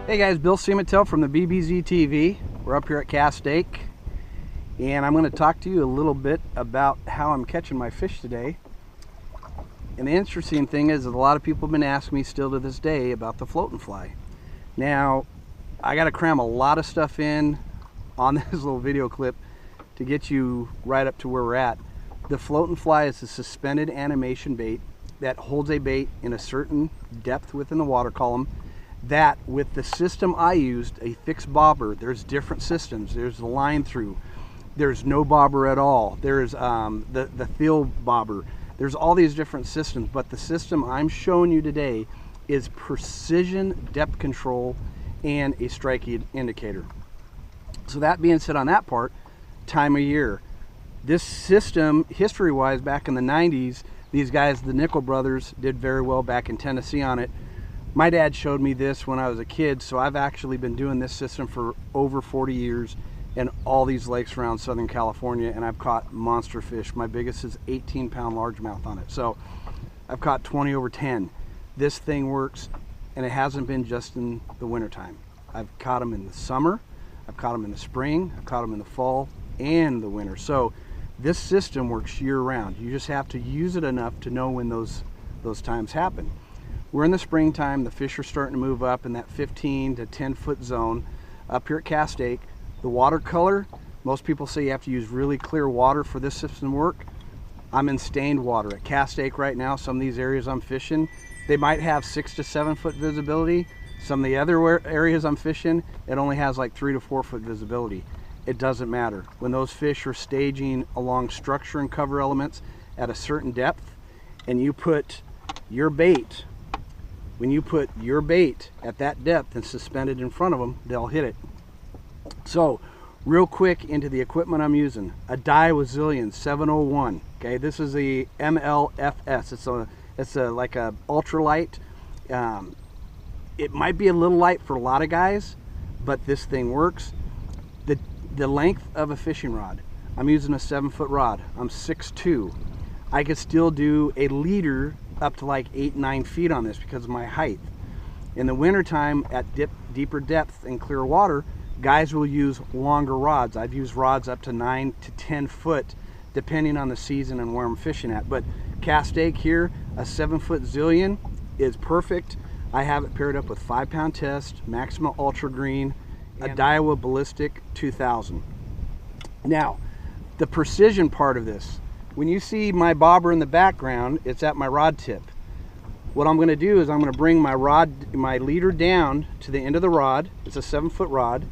Hey guys, Bill Seamantel from the TheBBZTV. We're up here at Cast Lake, and I'm going to talk to you a little bit about how I'm catching my fish today. And the interesting thing is that a lot of people have been asking me still to this day about the floating fly. Now, I got to cram a lot of stuff in on this little video clip to get you right up to where we're at. The floating fly is a suspended animation bait that holds a bait in a certain depth within the water column. That, with the system I used, a fixed bobber, there's different systems. There's the line through, there's no bobber at all, there's the fill bobber, there's all these different systems, but the system I'm showing you today is precision depth control and a strike indicator. So that being said on that part, time of year. This system, history-wise, back in the 90s, these guys, the Nickel brothers, did very well back in Tennessee on it. My dad showed me this when I was a kid, so I've actually been doing this system for over 40 years in all these lakes around Southern California, and I've caught monster fish. My biggest is 18-pound largemouth on it, so I've caught 20 over 10. This thing works, and it hasn't been just in the wintertime. I've caught them in the summer, I've caught them in the spring, I've caught them in the fall and the winter. So this system works year-round. You just have to use it enough to know when those times happen. We're in the springtime, the fish are starting to move up in that 15 to 10 foot zone up here at Cast Lake. The water color, most people say you have to use really clear water for this system to work. I'm in stained water at Cast Lake right now. Some of these areas I'm fishing, they might have 6 to 7 foot visibility. Some of the other areas I'm fishing, it only has like 3 to 4 foot visibility. It doesn't matter. When those fish are staging along structure and cover elements at a certain depth, and you put your bait, when you put your bait at that depth and suspended in front of them, they'll hit it. So, real quick into the equipment I'm using. A Daiwa 701. Okay, this is the MLFS. It's like a ultralight. It might be a little light for a lot of guys, but this thing works. The length of a fishing rod. I'm using a 7-foot rod. I'm 6'2". I could still do a leader up to like 8-9 feet on this because of my height. In the wintertime, at deeper depth and clear water, guys will use longer rods. I've used rods up to 9 to 10 foot depending on the season and where I'm fishing at. But Cast Lake here, a 7-foot zillion is perfect. I have it paired up with 5-pound test, Maxima Ultra Green, a Daiwa Ballistic 2000. Now, the precision part of this. When you see my bobber in the background, it's at my rod tip. What I'm going to do is I'm going to bring my leader down to the end of the rod. It's a 7-foot rod,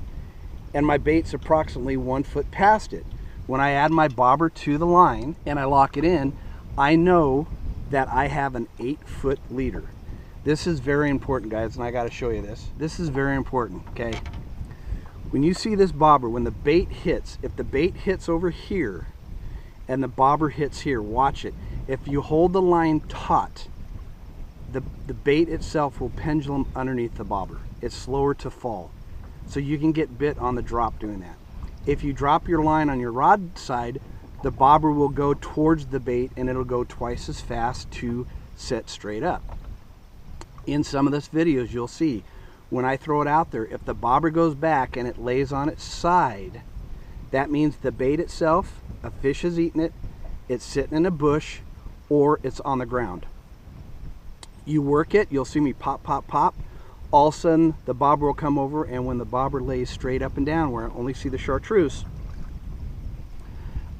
and my bait's approximately 1 foot past it. When I add my bobber to the line and I lock it in, I know that I have an 8-foot leader. This is very important, guys, and I got to show you this. This is very important, okay? When you see this bobber, when the bait hits, if the bait hits over here and the bobber hits here, watch it. If you hold the line taut, the bait itself will pendulum underneath the bobber. It's slower to fall. So you can get bit on the drop doing that. If you drop your line on your rod side, the bobber will go towards the bait and it'll go twice as fast to set straight up. In some of this videos you'll see, when I throw it out there, if the bobber goes back and it lays on its side, that means the bait itself, a fish has eaten it, it's sitting in a bush, or it's on the ground. You work it, you'll see me pop, pop, pop. All of a sudden, the bobber will come over, and when the bobber lays straight up and down, where I only see the chartreuse,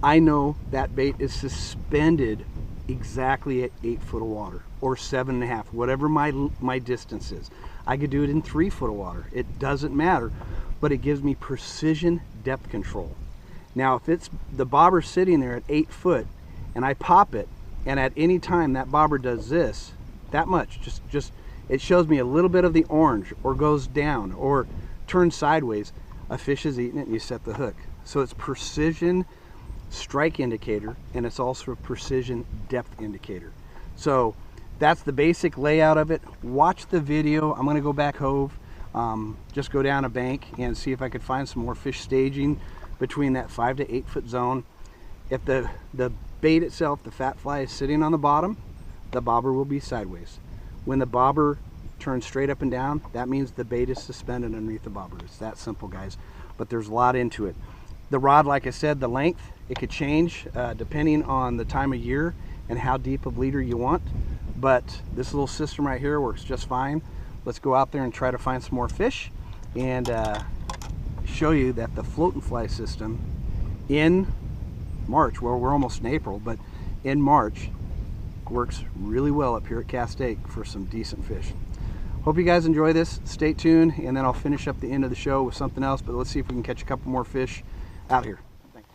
I know that bait is suspended exactly at 8 foot of water, or 7.5, whatever my distance is. I could do it in 3 foot of water. It doesn't matter, but it gives me precision depth control. Now, if it's the bobber sitting there at 8 foot and I pop it, and at any time that bobber does this, that much, just it shows me a little bit of the orange, or goes down, or turns sideways, a fish is eating it and you set the hook. So it's precision strike indicator, and it's also a precision depth indicator. So that's the basic layout of it. Watch the video. I'm going to go back hove, just go down a bank and see if I could find some more fish staging between that 5 to 8 foot zone. If the bait itself, the fat fly, is sitting on the bottom, the bobber will be sideways. When the bobber turns straight up and down, that means the bait is suspended underneath the bobber. It's that simple, guys. But there's a lot into it. The rod, like I said, the length, it could change depending on the time of year and how deep of leader you want. But this little system right here works just fine. Let's go out there and try to find some more fish and show you that the float and fly system in March, well, we're almost in April, but in March works really well up here at Cast Lake for some decent fish. Hope you guys enjoy this. Stay tuned, and then I'll finish up the end of the show with something else, but let's see if we can catch a couple more fish out here. Thanks.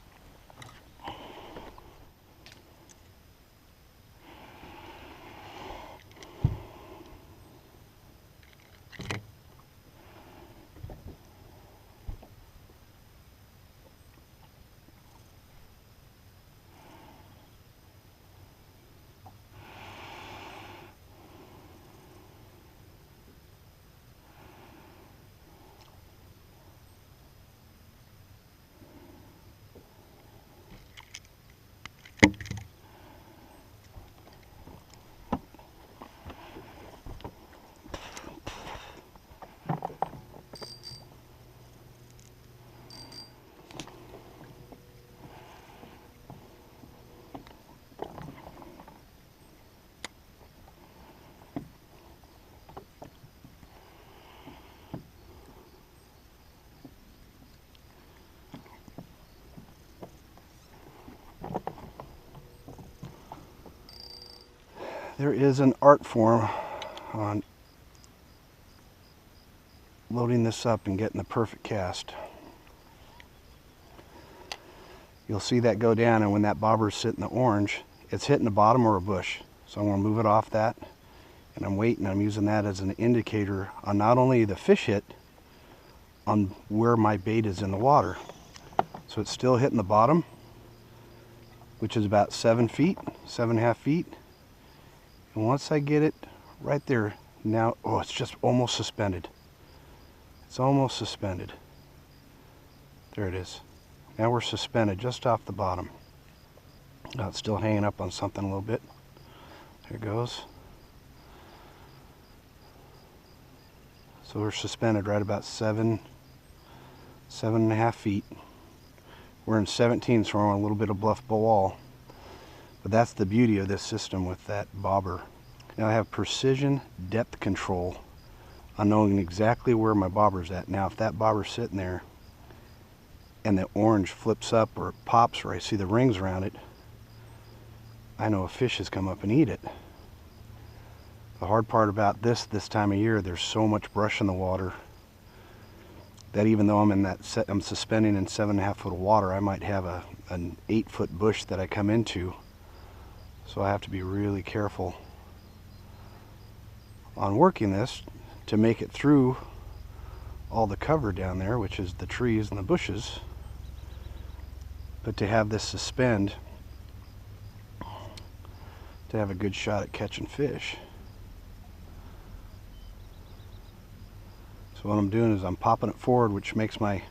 There is an art form on loading this up and getting the perfect cast. You'll see that go down, and when that bobber's sitting the orange, it's hitting the bottom or a bush. So I'm going to move it off that, and I'm waiting. I'm using that as an indicator on not only the fish hit, on where my bait is in the water. So it's still hitting the bottom, which is about 7 feet, 7.5 feet. And once I get it right there, now, oh, it's just almost suspended. It's almost suspended. There it is. Now we're suspended just off the bottom. Now it's still hanging up on something a little bit. There it goes. So we're suspended right about 7.5 feet. We're in 17, so we're on a little bit of bluff wall. But that's the beauty of this system with that bobber. Now I have precision depth control on knowing exactly where my bobber's at. Now if that bobber's sitting there and the orange flips up or it pops or I see the rings around it, I know a fish has come up and eat it. The hard part about this time of year, there's so much brush in the water that even though I'm suspending in 7.5 foot of water, I might have an 8 foot bush that I come into. So I have to be really careful on working this to make it through all the cover down there, which is the trees and the bushes, but to have this suspend, to have a good shot at catching fish. So what I'm doing is I'm popping it forward, which makes my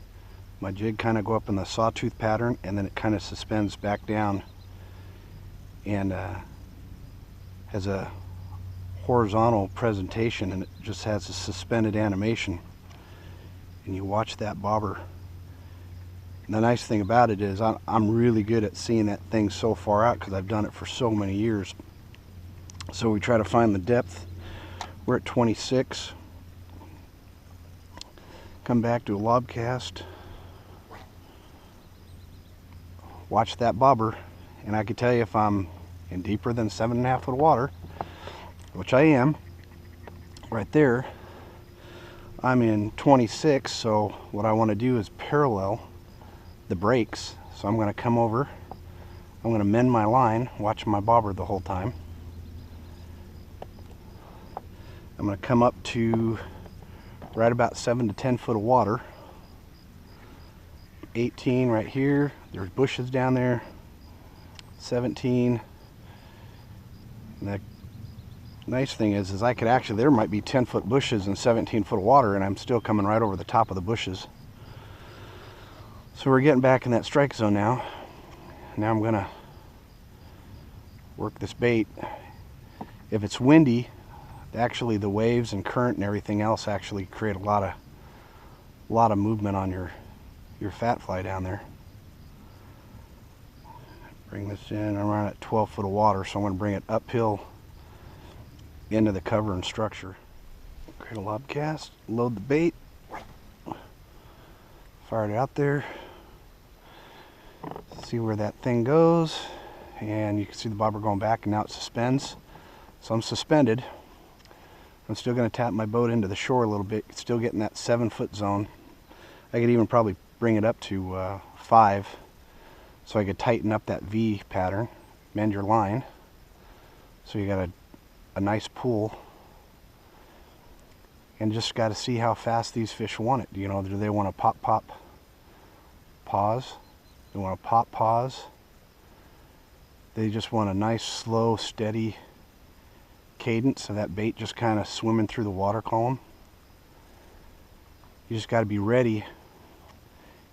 jig kind of go up in the sawtooth pattern, and then it kind of suspends back down and has a horizontal presentation, and it just has a suspended animation, and you watch that bobber. And the nice thing about it is I'm really good at seeing that thing so far out because I've done it for so many years. So we try to find the depth. We're at 26. Come back to a lob cast, watch that bobber, and I can tell you if I'm in deeper than 7.5 foot of water, which I am, right there, I'm in 26, so what I want to do is parallel the breaks. So I'm going to come over, I'm going to mend my line, watch my bobber the whole time. I'm going to come up to right about 7 to 10 foot of water. 18 right here, there's bushes down there. 17. And the nice thing is I could actually, there might be 10 foot bushes and 17 foot of water, and I'm still coming right over the top of the bushes. So we're getting back in that strike zone now. Now I'm going to work this bait. If it's windy, Actually, the waves and current and everything else actually create a lot of movement on your fat fly down there. Bring this in. I'm running at 12 foot of water, so I'm going to bring it uphill into the cover and structure. Create a lob cast, load the bait, fire it out there, see where that thing goes, and you can see the bobber going back, and now it suspends. So I'm suspended. I'm still going to tap my boat into the shore a little bit, still getting that 7 foot zone. I could even probably bring it up to 5, so I could tighten up that V pattern, mend your line, so you got a nice pull. And just got to see how fast these fish want it. You know, do they want to pop, pause? They want to pop, pause. They just want a nice, slow, steady cadence of that bait just kind of swimming through the water column. You just got to be ready,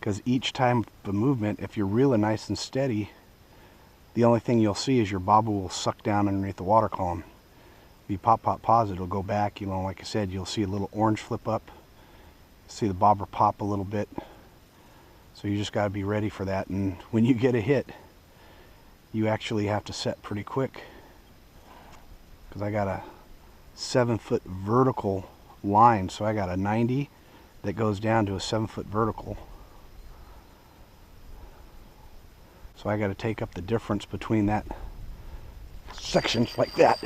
because each time of movement, if you're reeling nice and steady, the only thing you'll see is your bobber will suck down underneath the water column. If you pop, pause, it'll go back. You know, like I said, you'll see a little orange flip up, see the bobber pop a little bit. So you just got to be ready for that. And when you get a hit, you actually have to set pretty quick, because I got a 7 foot vertical line, so I got a 90 that goes down to a 7 foot vertical. So I got to take up the difference between that section like that.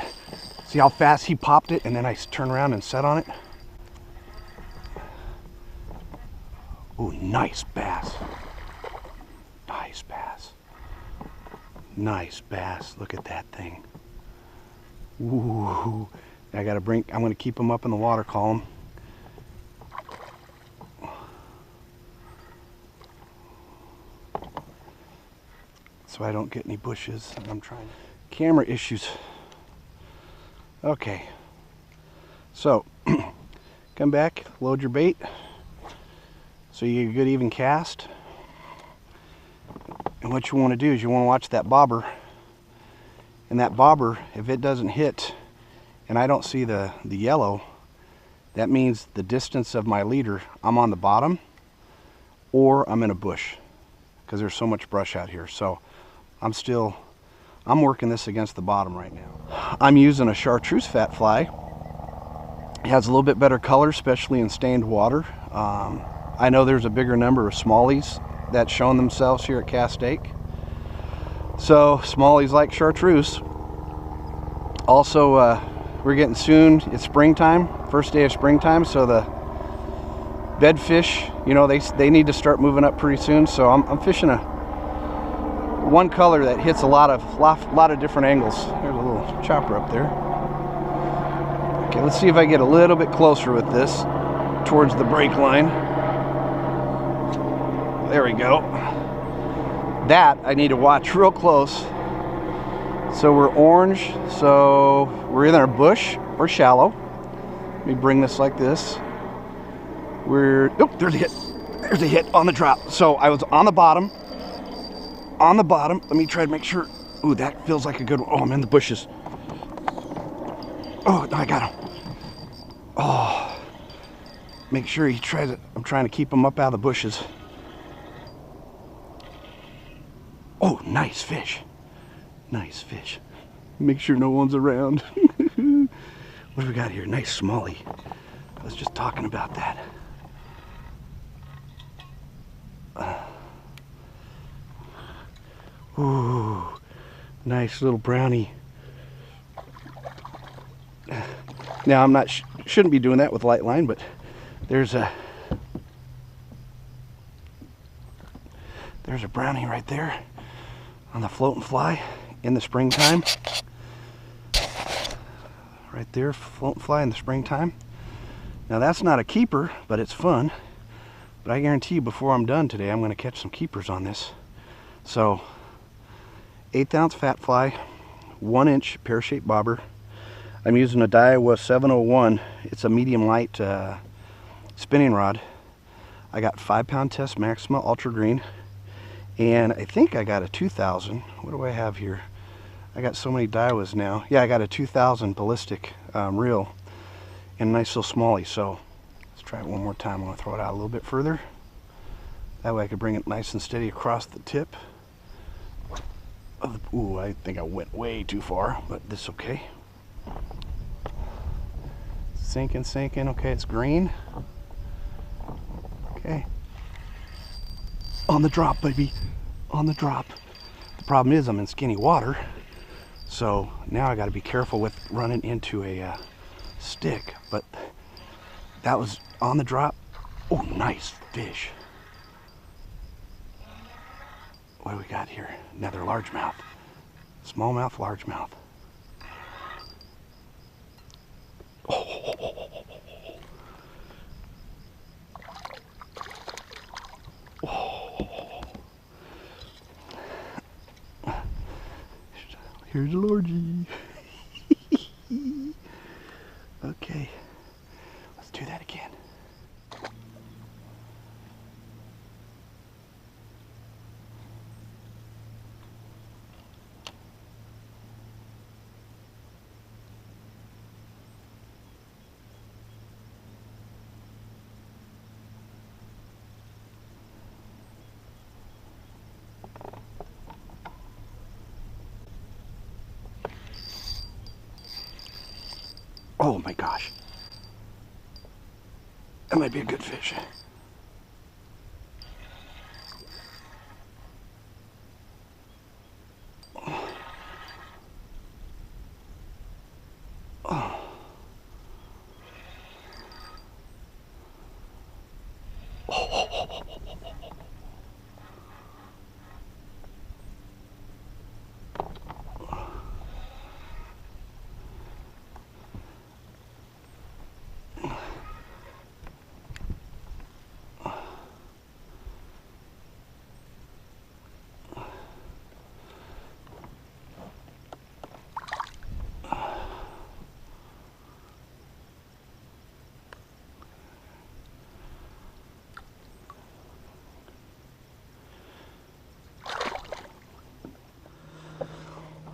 See how fast he popped it, and then I turn around and set on it. Oh, nice bass. Nice bass. Nice bass. Look at that thing. Ooh. I'm going to keep him up in the water column. So I don't get any bushes. I'm trying. Camera issues. Okay. So, come back, load your bait, so you get a good even cast. And what you want to do is you want to watch that bobber. And that bobber, if it doesn't hit, and I don't see the yellow, that means the distance of my leader, I'm on the bottom, or I'm in a bush, because there's so much brush out here. So I'm working this against the bottom right now. I'm using a chartreuse fat fly. It has a little bit better color, especially in stained water. I know there's a bigger number of smallies that's shown themselves here at Cast Lake. So smallies like chartreuse. Also, we're getting soon, it's springtime, first day of springtime, so the bedfish, you know, they need to start moving up pretty soon. So I'm fishing one color that hits a lot of different angles. There's a little chopper up there. Okay, let's see if I get a little bit closer with this towards the break line. There we go. That I need to watch real close. So we're orange, so we're either in a bush or shallow. Let me bring this like this. Oh, there's a hit. There's a hit on the drop. So I was on the bottom. On the bottom. Let me try to make sure. Ooh, that feels like a good one. Oh, I'm in the bushes. Oh, no, I got him. Oh, make sure he tries it. I'm trying to keep him up out of the bushes. Oh, nice fish. Nice fish. Make sure no one's around. What do we got here? Nice smallie. I was just talking about that. Ooh, nice little brownie. Now I'm not shouldn't be doing that with light line, but there's a brownie right there on the float and fly in the springtime. Right there, float and fly in the springtime. Now that's not a keeper, but it's fun. But I guarantee you, before I'm done today, I'm going to catch some keepers on this. So 1/8 ounce fat fly, 1 inch pear-shaped bobber. I'm using a Daiwa 701. It's a medium light spinning rod. I got 5-pound test Maxima Ultra Green, and I think I got a 2000. What do I have here? I got so many Daiwas now. Yeah, I got a 2000 ballistic reel. and a nice little smallie. So let's try it one more time. I'm going to throw it out a little bit further. That way I could bring it nice and steady across the tip. Ooh, I think I went way too far, but this is okay. Sinking, sinking. Okay, it's green. Okay. On the drop, baby. On the drop. The problem is I'm in skinny water, so now I got to be careful with running into a stick. But that was on the drop. Oh, nice fish. What do we got here? Another largemouth. Smallmouth, largemouth. Oh. Oh. Here's a Lorgie. Okay, let's do that again. Oh my gosh. That might be a good fish. Oh.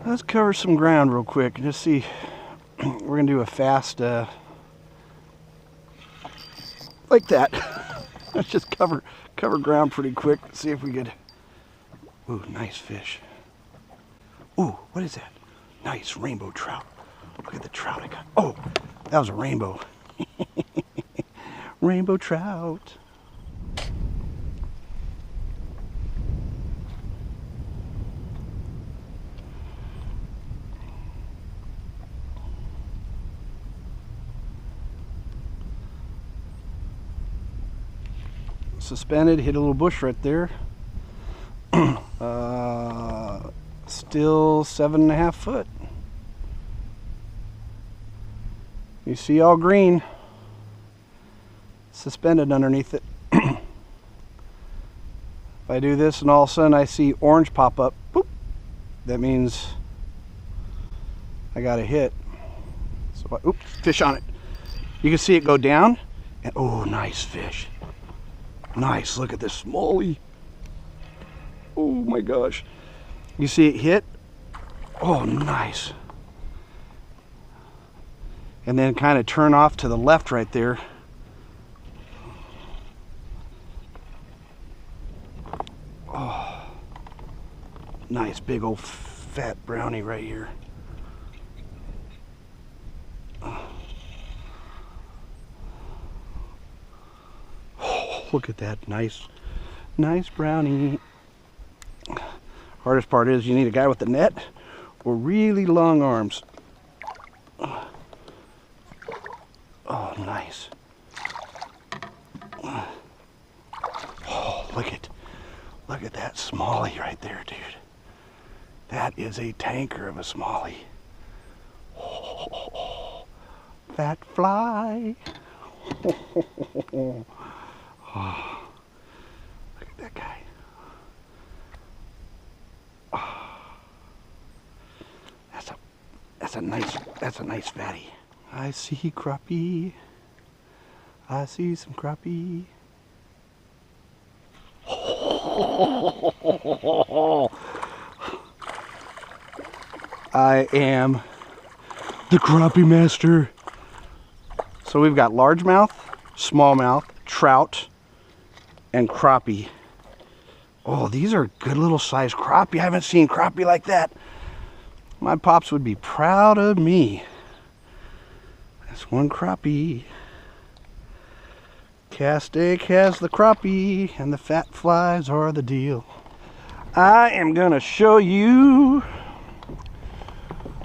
Let's cover some ground real quick and just see. We're gonna do a fast like that. Let's just cover ground pretty quick. See if we could. Ooh, nice fish. Ooh, what is that? Nice rainbow trout. Look at the trout I got. Oh, that was a rainbow. Rainbow trout. Suspended, hit a little bush right there. Still 7.5 foot. You see all green, suspended underneath it. If I do this and all of a sudden I see orange pop up, boop, that means I got a hit. So oops, fish on it. You can see it go down, and oh, nice fish. Nice, look at this smallie. Oh my gosh. You see it hit? Oh, nice. And then kind of turn off to the left right there. Oh, nice big old fat brownie right here. Look at that, nice brownie. Hardest part is you need a guy with a net or really long arms. Oh, nice. Oh, look at that smallie right there, dude. That is a tanker of a smallie. Oh, fat fly. Oh, look at that guy. Oh, that's a nice fatty. I see crappie. I see some crappie. I am the crappie master. So we've got largemouth, smallmouth, trout, and crappie. Oh, these are good little sized crappie. I haven't seen crappie like that. My pops would be proud of me. That's one crappie. Cast Lake has the crappie, and the fat flies are the deal. I am gonna show you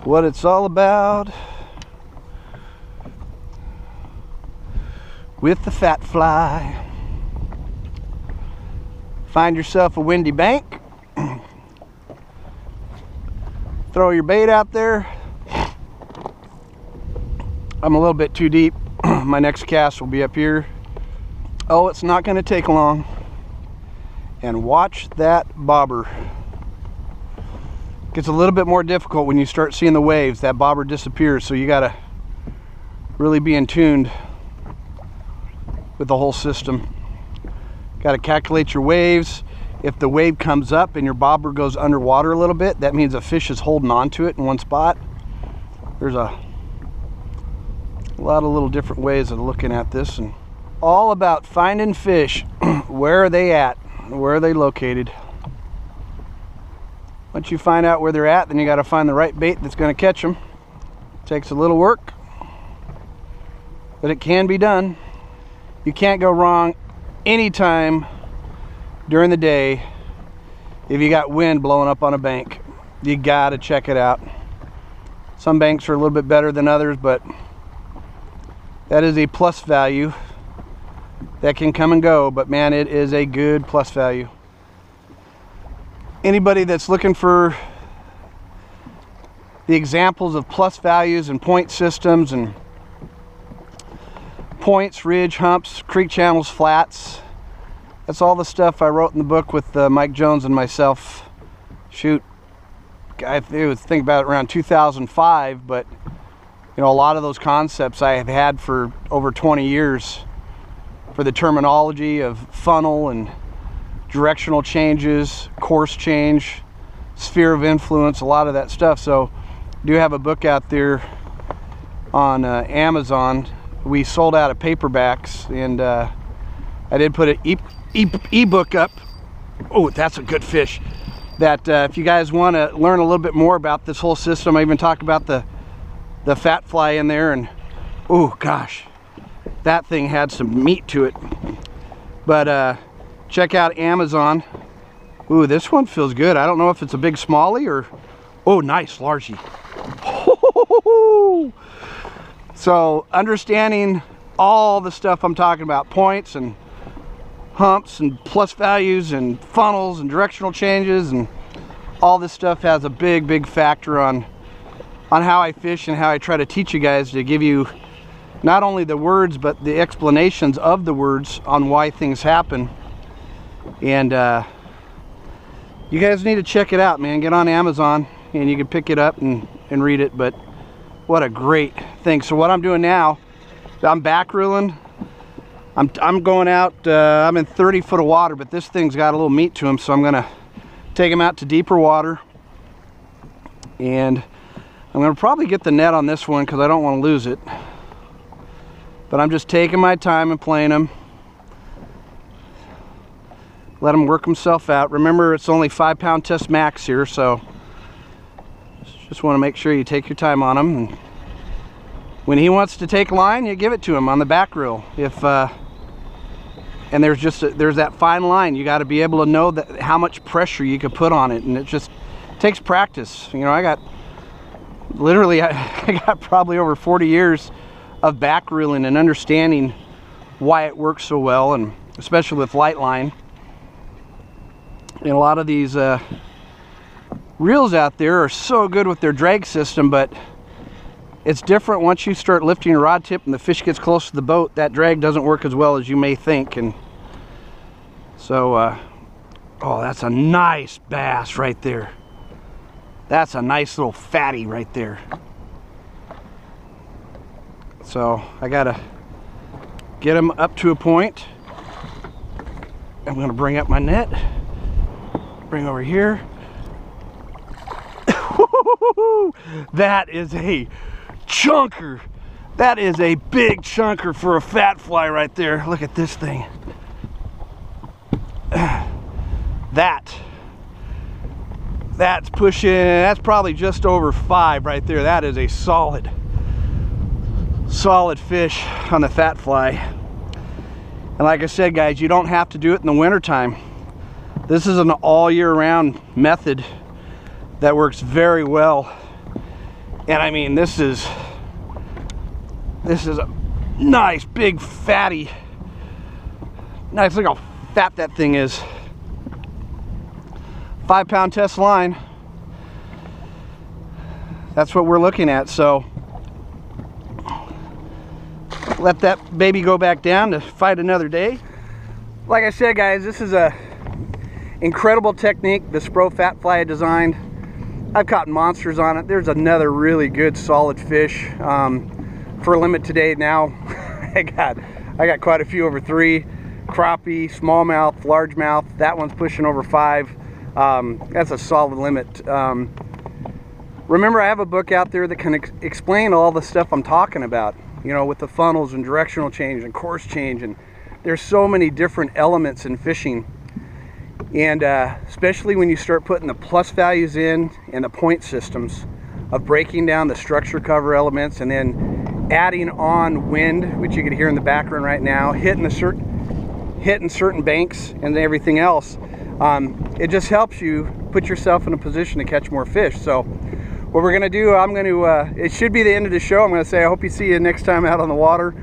what it's all about with the fat fly. Find yourself a windy bank, throw your bait out there. I'm a little bit too deep. My next cast will be up here. Oh, it's not going to take long. And watch that bobber. Gets a little bit more difficult when you start seeing the waves. That bobber disappears, so you got to really be in tune with the whole system. Got to calculate your waves. If the wave comes up and your bobber goes underwater a little bit, that means a fish is holding on to it in one spot. There's a lot of little different ways of looking at this, and all about finding fish. Where are they at? Where are they located? Once you find out where they're at, then you got to find the right bait that's going to catch them. Takes a little work, but it can be done. You can't go wrong anytime during the day if you got wind blowing up on a bank. You got to check it out. Some banks are a little bit better than others, but that is a plus value that can come and go, but man, it is a good plus value. Anybody that's looking for the examples of plus values and point systems and points, ridge, humps, creek channels, flats, that's all the stuff I wrote in the book with Mike Jones and myself. Shoot, I think about it around 2005, but you know, a lot of those concepts I have had for over 20 years for the terminology of funnel and directional changes, course change, sphere of influence, a lot of that stuff. So I do have a book out there on Amazon. We sold out of paperbacks, and I did put an e-book up. Oh, that's a good fish. That if you guys want to learn a little bit more about this whole system, I even talk about the fat fly in there, and oh gosh, that thing had some meat to it. But check out Amazon. Ooh, this one feels good. I don't know if it's a big smallie or, oh, nice largie. So understanding all the stuff I'm talking about, points and humps and plus values and funnels and directional changes, and all this stuff has a big factor on how I fish and how I try to teach you guys, to give you not only the words but the explanations of the words on why things happen. And you guys need to check it out, man. Get on Amazon and you can pick it up and read it. But what a great thing. So what I'm doing now, I'm back reeling. I'm going out, I'm in 30 foot of water, but this thing's got a little meat to him, so I'm gonna take him out to deeper water, and I'm gonna probably get the net on this one because I don't want to lose it. But I'm just taking my time and playing him. Let him work himself out. Remember, it's only 5 pound test max here, so just want to make sure you take your time on him. And when he wants to take line, you give it to him on the back reel. And there's that fine line. You got to be able to know that how much pressure you can put on it, and it just takes practice. You know, I got probably over 40 years of back reeling and understanding why it works so well, and especially with light line. And a lot of these reels out there are so good with their drag system, but it's different once you start lifting your rod tip and the fish gets close to the boat. That drag doesn't work as well as you may think. And so oh, that's a nice bass right there. That's a nice little fatty right there. So I gotta get him up to a point. I'm gonna bring up my net, bring over here. That is a chunker. That is a big chunker for a fat fly right there. Look at this thing. That's pushing, that's probably just over 5 right there. That is a solid fish on the fat fly. And like I said, guys, you don't have to do it in the winter time. This is an all year round method that works very well. And I mean, this is a nice big fatty, nice, look how fat that thing is. 5-pound test line. That's what we're looking at. So let that baby go back down to fight another day. Like I said, guys, this is a incredible technique, the Spro fat fly I designed. I've caught monsters on it. There's another really good solid fish for a limit today. Now I got quite a few over 3. Crappie, smallmouth, largemouth. That one's pushing over 5. That's a solid limit. Remember, I have a book out there that can explain all the stuff I'm talking about, you know, with the funnels and directional change and course change, and there's so many different elements in fishing. And especially when you start putting the plus values in and the point systems of breaking down the structure cover elements and then adding on wind, which you can hear in the background right now, hitting certain banks and everything else. It just helps you put yourself in a position to catch more fish. So what we're gonna do, it should be the end of the show. I'm gonna say I hope you see you next time out on the water,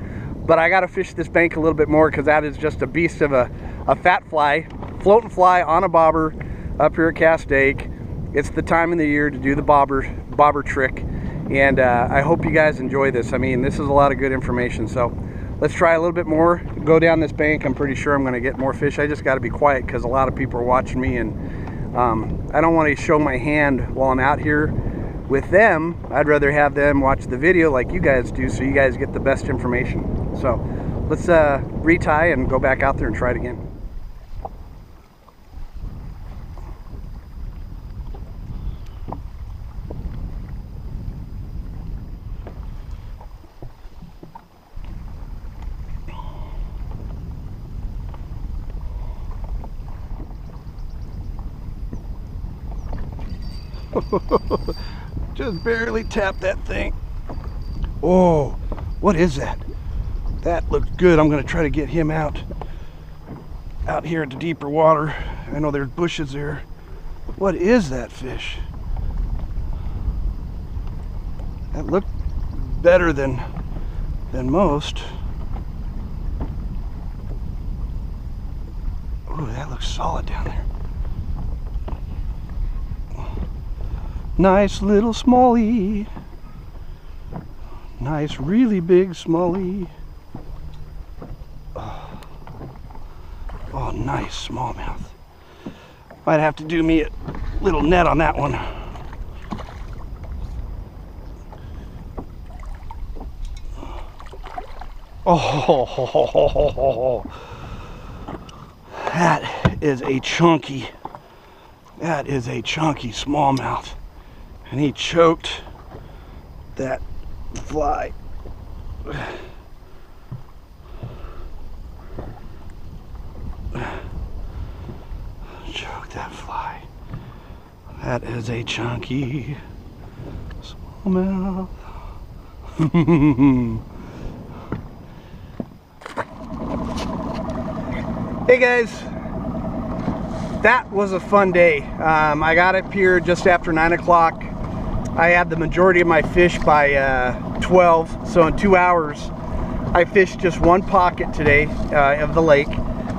but I gotta fish this bank a little bit more because that is just a beast of a fat fly, floating fly on a bobber up here at Cast Lake. It's the time of the year to do the bobber trick, and I hope you guys enjoy this. I mean, this is a lot of good information. So let's try a little bit more, go down this bank. I'm pretty sure I'm gonna get more fish. I just gotta be quiet because a lot of people are watching me, and I don't want to show my hand while I'm out here with them. I'd rather have them watch the video like you guys do, so you guys get the best information. So let's retie and go back out there and try it again. Just barely tapped that thing. Oh, what is that? That looks good. I'm gonna try to get him out here at the deeper water. I know there's bushes there. What is that fish? That looked better than most. Oh, that looks solid down there. Nice little smallie. Nice, really big smallie. Oh, nice smallmouth. Might have to do me a little net on that one. Oh, that is a chunky smallmouth. And he choked that fly. Choked that fly. That is a chunky smallmouth. Hey guys, that was a fun day. I got up here just after 9 o'clock. I had the majority of my fish by 12, so in 2 hours I fished just one pocket today of the lake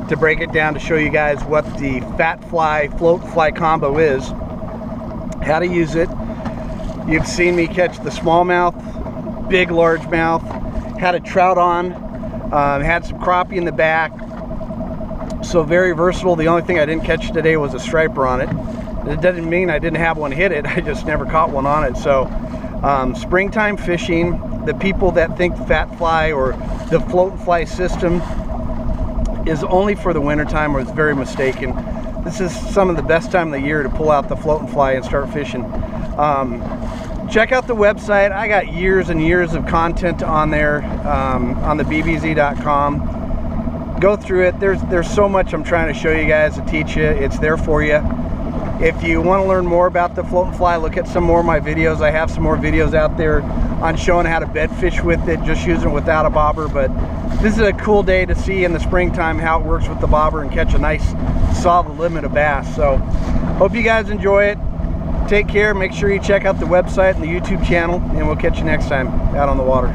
to break it down to show you guys what the fat fly float fly combo is, how to use it. You've seen me catch the smallmouth, big largemouth, had a trout on, had some crappie in the back, so very versatile. The only thing I didn't catch today was a striper on it. It doesn't mean I didn't have one hit it, I just never caught one on it. So springtime fishing, the people that think fat fly or the float and fly system is only for the wintertime is very mistaken. This is some of the best time of the year to pull out the float and fly and start fishing. check out the website. I got years and years of content on there, on TheBBZ.com. Go through it. There's so much I'm trying to show you guys to teach you. It's there for you. If you want to learn more about the float and fly, look at some more of my videos. I have some more videos out there on showing how to bed fish with it, just using it without a bobber. But this is a cool day to see in the springtime how it works with the bobber and catch a nice solid limit of bass. So hope you guys enjoy it. Take care. Make sure you check out the website and the YouTube channel, and we'll catch you next time out on the water.